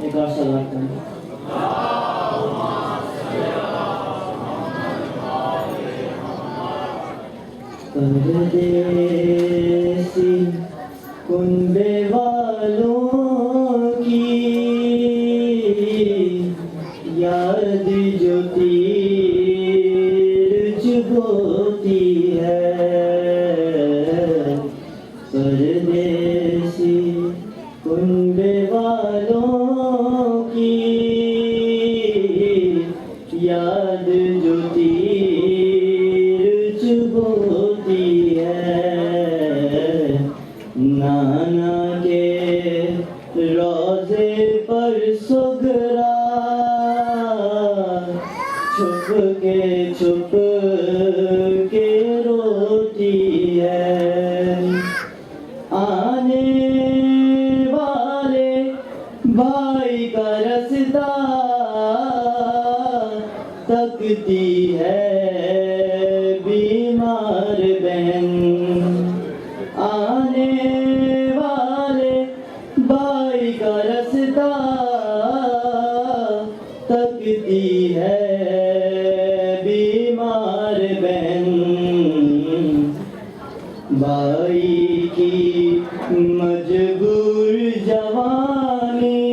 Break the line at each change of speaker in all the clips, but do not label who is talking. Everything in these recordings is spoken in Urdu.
ایک اور صلوات کریں. پردیسی کنبے والوں کی یاد جو تیر چبھوتی ہے، پردیسی کنبے والوں کی یاد جو تیر چبھوتی ہے، نانا کے روضے پر سغرا چھپ کے روتی ہے، آنے والے بھائی کا رسدہ تکتی ہے بیمار بہن، آنے والے بھائی کا رسدہ تکتی ہے بیمار بہن، بھائی کی مجبور جوانی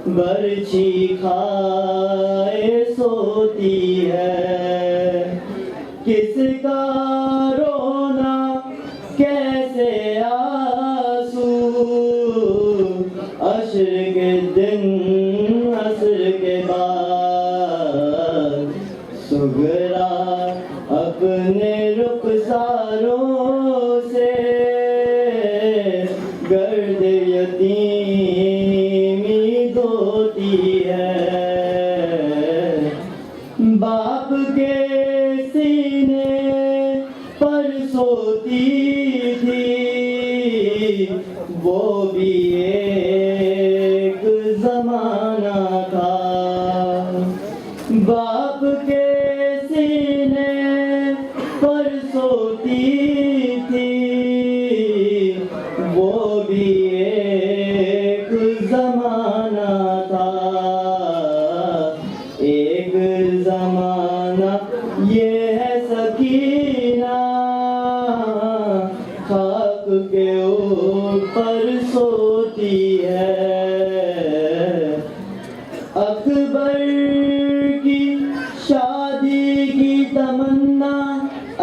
برچھی کھائے سوتی ہے، کس کا رونا کیسے آنسو عصر کے دن عصر کے بعد، سغرا اپنے رخساروں سے گرد یتیمی دھوتی ہے، باپ کے سینے پر سوتی تھی وہ بھی ایک زمانہ تھا، باپ کے سینے پر سوتی تھی وہ بھی ایک زمانہ تھا، ایک زمانہ یہ ہے سکینہ خاک کے اوپر سوتی ہے، اکبر کی شادی کی تمنا،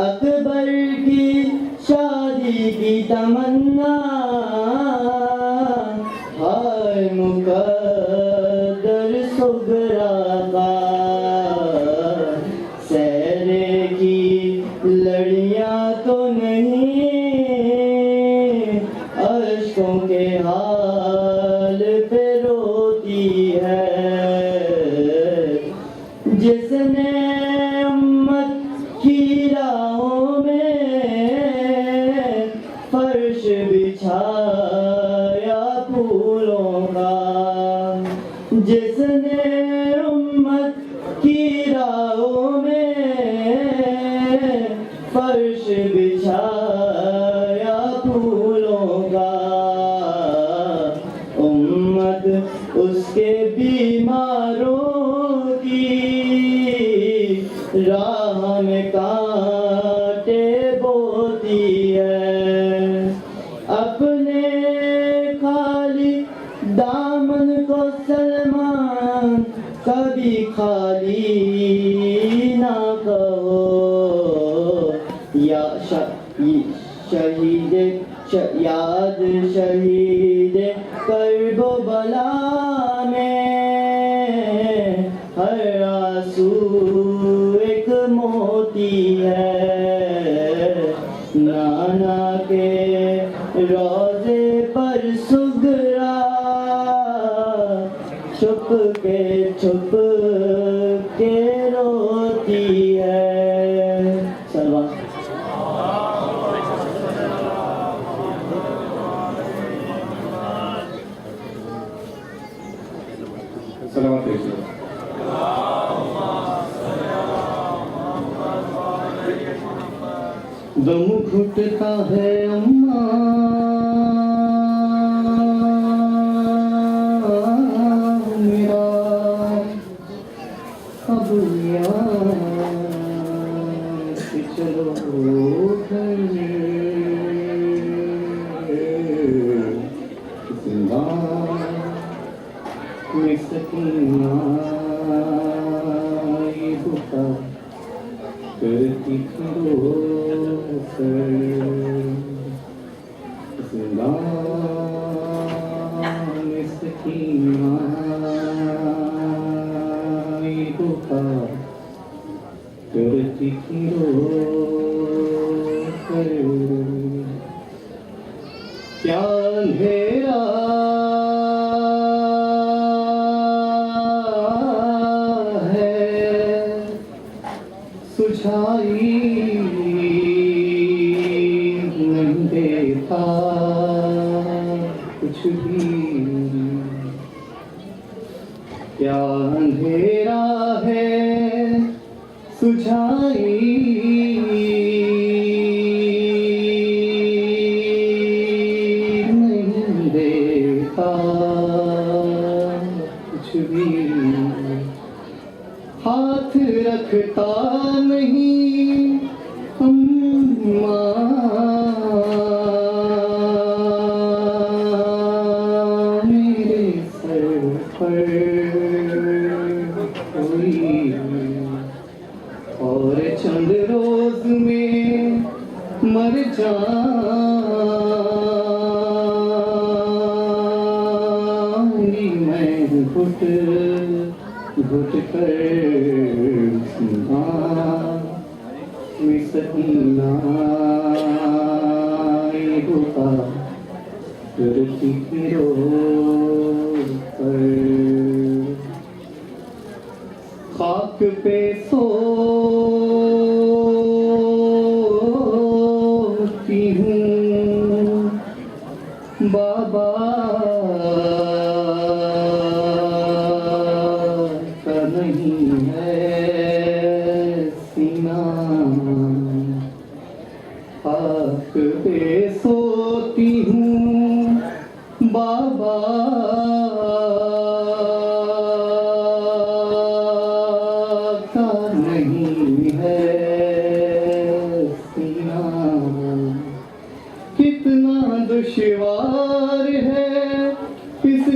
اکبر کی شادی کی تمنا، ہائے مقدر سغرا کا، سہرے کی لڑیاں تو نہیں اشکوں کے حال پہ روتی ہے، جس نے امت کی راہوں میں فرش بچھایا پھولوں کا، جس نے امت کی راہوں میں فرش بچھایا پھولوں کا، امت اس کے بیماروں کی راہ میں کانٹے بوتی ہے، اپنے خالی دامن کو سلمان کبھی خالی نہ کہو، یا شہید یاد شہید کرب و بلا میں ہر آنسو ایک موتی ہے، نانا کے روضے پر سغرا چھپ کے روتی ہے. سلام.
سلامت
دم گھٹتا ہے اماں میں سکینہ یہ بکا کرتی کھڑو کر میں سکینہ یہ بکا کرتی کھڑو کر کیا اندھیرا ہے سجھائی نہیں دیتا کچھ بھی کیا اندھیرا ہے سجھائی ہاتھ رکھتا نہیں میرے سر پر کوئی اور چند روز میں مر جاؤں گی میں گھٹ گھٹ کر میں سکینہ یہ بکا کرتی پھرو پر خاک پہ سوتی ہوں بابا نہیں ہے سینہ خاک پہ سوتی ہوں بابا کا نہیں ہے سینہ کتنا دشوار ہے اس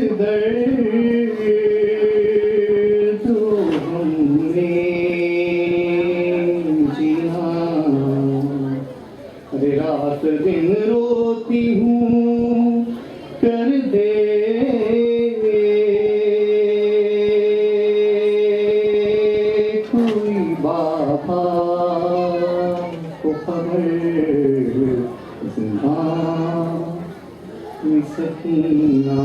رات دن روتی ہوں کر دے کوئی بابا کو خبر زندہ میں سکینہ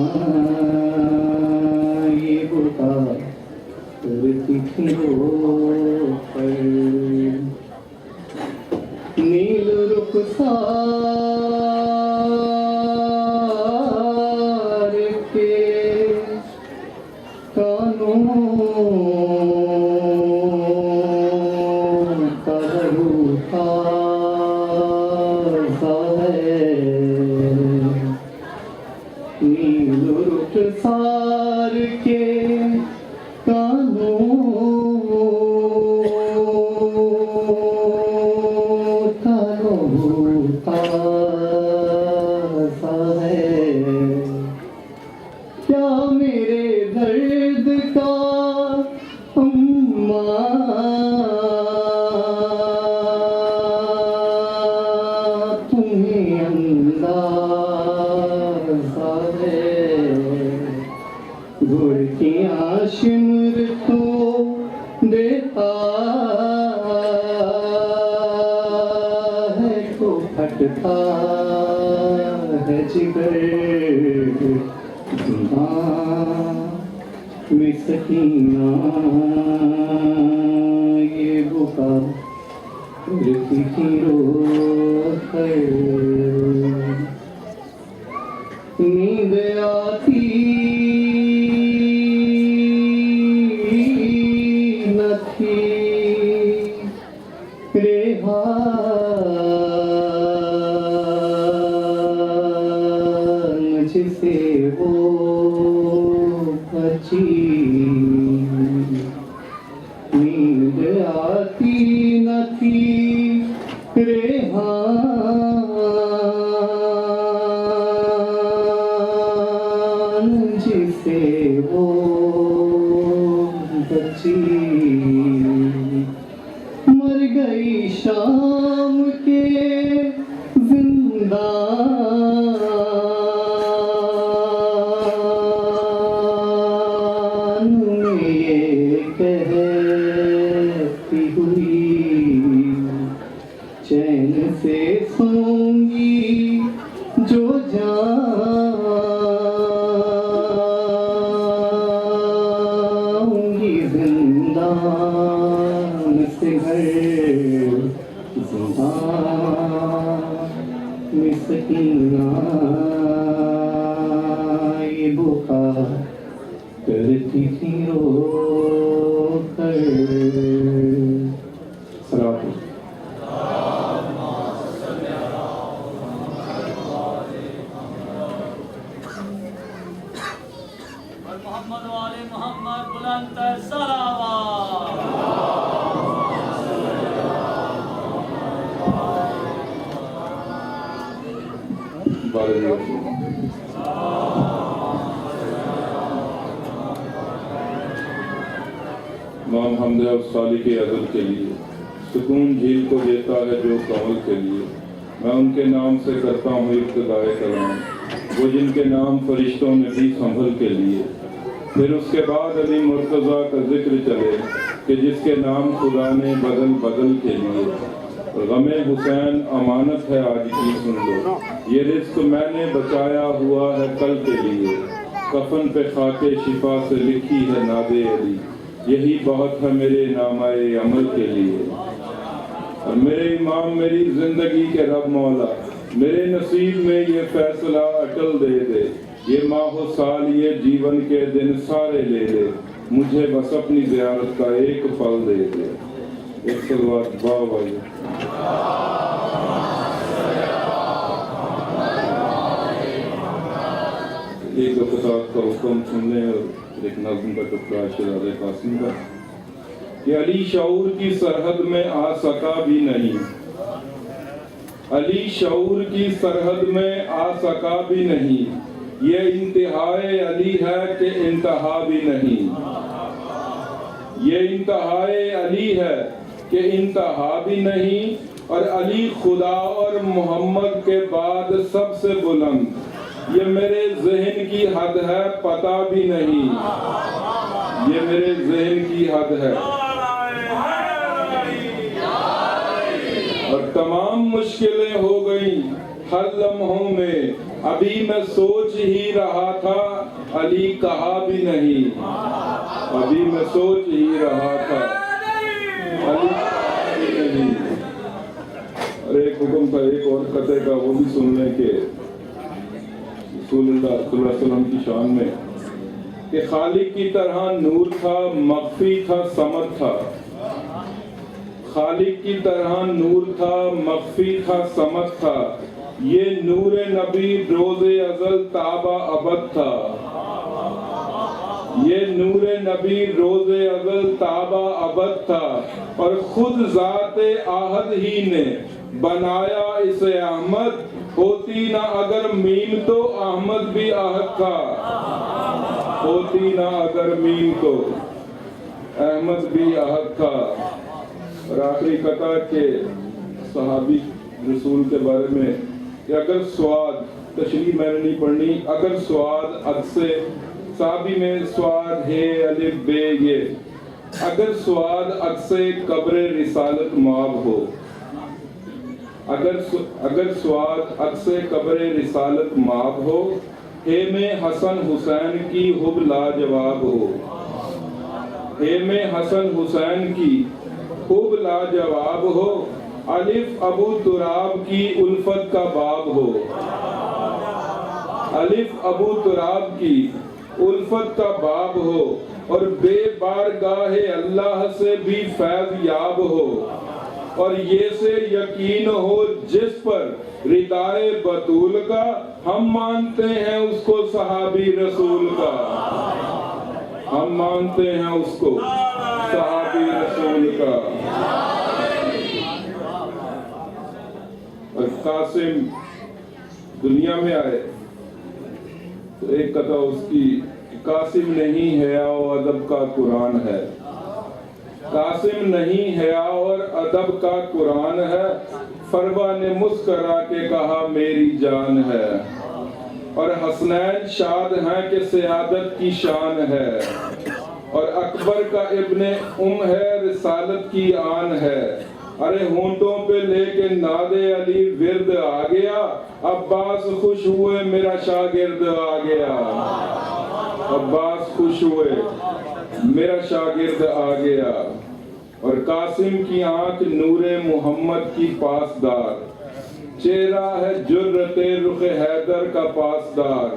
یہ بکا کرتی پھرو پر نیل رخسار کے کانوں کا روٹھا سا ہے نیل رخسار کے کانوں کیا میرے درد کا تمہیں اندازہ ہے گھڑکیاں شمر تو دیتا ہے تو پھٹتا ہے جگر میں سکینہ یہ بکا کرتی پھرو پر نیند آتی نہ تھی ریحان جسے وہ نیند آتی نہ تھی ریحان جسے وہ کرتی تھی رو کر صراط
محمد والے محمد بلند تر صلوات
امام حمد اور صالح کے عدل کے لیے سکون جھیل کو دیتا ہے جو کمل کے لیے میں ان کے نام سے کرتا ہوں ابتدائے کلام وہ جن کے نام فرشتوں نے بھی سنبھل کے لیے پھر اس کے بعد علی مرتضیٰ کا ذکر چلے کہ جس کے نام خدا نے بدل بدل کے لیے غم حسین امانت ہے آج کی سن لو یہ رزق میں نے بچایا ہوا ہے کل کے لیے کفن پہ خاک شفا سے لکھی ہے ناد علی یہی بہت ہے میرے نامہ عمل کے لیے اور میرے امام میری زندگی کے رب مولا میرے نصیب میں یہ فیصلہ اٹل دے دے یہ ماہ و سال یہ جیون کے دن سارے لے لے مجھے بس اپنی زیارت کا ایک پل دے دے ایک صلوات با بھائی ایک اقتصاد کا حکم سن لیں اور ایک نظم کا ٹکڑا شہزادہ قاسم کا کہ علی شعور کی سرحد میں آ سکا بھی نہیں علی شعور کی سرحد میں آ سکا بھی نہیں یہ انتہائے علی ہے کہ انتہا بھی نہیں یہ انتہائے علی ہے کہ انتہا بھی نہیں اور علی خدا اور محمد کے بعد سب سے بلند یہ میرے ذہن کی حد ہے پتہ بھی نہیں یہ میرے ذہن کی حد ہے اور تمام مشکلیں ہو گئیں ہر لمحوں میں ابھی میں سوچ ہی رہا تھا علی کہا بھی نہیں ابھی میں سوچ ہی رہا تھا علی کہا بھی نہیں اور ایک حکم تھا ایک اور قطعے کا وہ بھی سن لیں کہ رسول اللہ صلی اللہ علیہ وسلم کی شان میں کہ خالق کی طرح نور تھا مخفی تھا صمد تھا خالق کی طرح نور تھا مخفی تھا صمد تھا یہ نور نبی روز ازل تابا ابد تھا یہ نور نبی روز ازل تابا ابد تھا اور خود ذات آہد ہی نے بنایا اسے احمد ہوتی نہ اگر میم تو احمد بھی آہد تھا ہوتی نہ اگر میم تو احمد بھی آہد تھا اور آخری قطع کے صحابی رسول کے بارے میں کہ اگر سواد تشریح میں نے نہیں پڑھنی اگر سواد عدسے صحابی میں سواد ہے الف بے یہ اگر سواد عدسے قبر رسالت ماب ہو اگر سواد عدسے قبر رسالت ماب ہو ہے میں حسن حسین کی حب لاجواب ہو ہے میں حسن حسین کی خوب لاجواب ہو الف ابو تراب کی الفت کا باب ہو الف ابو تراب کی الفت کا باب ہو اور بے بارگاہ اللہ سے بھی فیض یاب ہو اور یہ سے یقین ہو جس پر ردائے بطول کا ہم مانتے ہیں اس کو صحابی رسول کا ہم مانتے ہیں اس کو صحابی رسول کا اور قاسم دنیا میں آئے تو ایک قطع اس کی قاسم نہیں حیا و ادب کا قرآن ہے قاسم نہیں حیا اور ادب کا قرآن ہے فروا نے مسکرا کے کہا میری جان ہے اور حسنین شاد ہیں کہ سیادت کی شان ہے اور اکبر کا ابن ہے رسالت کی آن ہے ارے ہونٹوں پہ لے کے ناد علی ورد آ گیا عباس خوش ہوئے میرا شاگرد آ گیا عباس خوش ہوئے میرا شاگرد آ گیا اور قاسم کی آنکھ نور محمد کی پاسدار چہرہ ہے جرت رخ حیدر کا پاسدار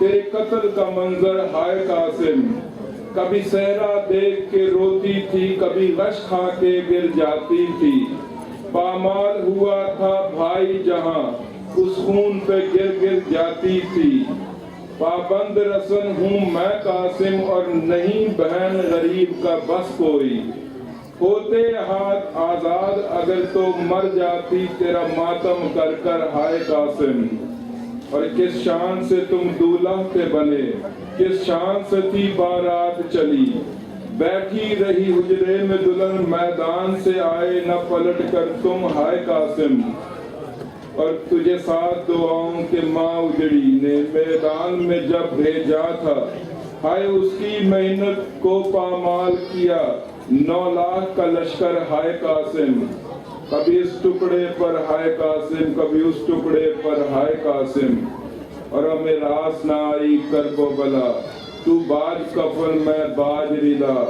تیرے قتل کا منظر ہائے قاسم، کبھی صحرا دیکھ کے روتی تھی، کبھی غش کھا کے گر جاتی تھی، پامال ہوا تھا بھائی جہاں اس خون پہ گر گر جاتی تھی، پابند رسن ہوں میں قاسم اور نہیں بہن غریب کا بس کوئی، ہوتے ہاتھ آزاد اگر تو مر جاتی تیرا ماتم کر کر ہائے قاسم، اور کس شان سے تم دولہا تھے بنے، کس شان سے تھی بارات چلی، بیٹھی رہی حجرے میں دلہن میدان سے آئے نہ پلٹ کر تم ہائے قاسم، اور تجھے ساتھ دعاؤں کے ماں اجڑی نے میدان میں جب بھیجا تھا، ہائے اس کی محنت کو پامال کیا 9 لاکھ کا لشکر ہائے قاسم، کبھی اس ٹکڑے پر ہائے قاسم، کبھی اس ٹکڑے پر ہائے قاسم، اور ہمیں راس نہ آئی کرب و بلا، تو باج کفن میں باج رلا،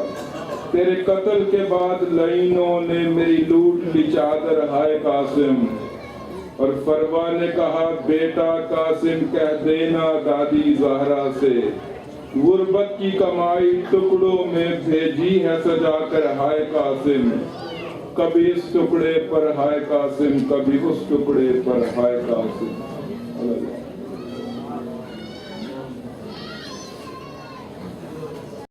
تیرے قتل کے بعد لعینوں نے میری لوٹ لی چادر ہائے قاسم، اور فروا نے کہا بیٹا قاسم کہہ دینا دادی زہرا سے، غربت کی کمائی ٹکڑوں میں بھیجی ہے سجا کر ہائے قاسم، کبھی اس ٹکڑے پر ہائے قاسم، کبھی اس ٹکڑے پر ہائے قاسم۔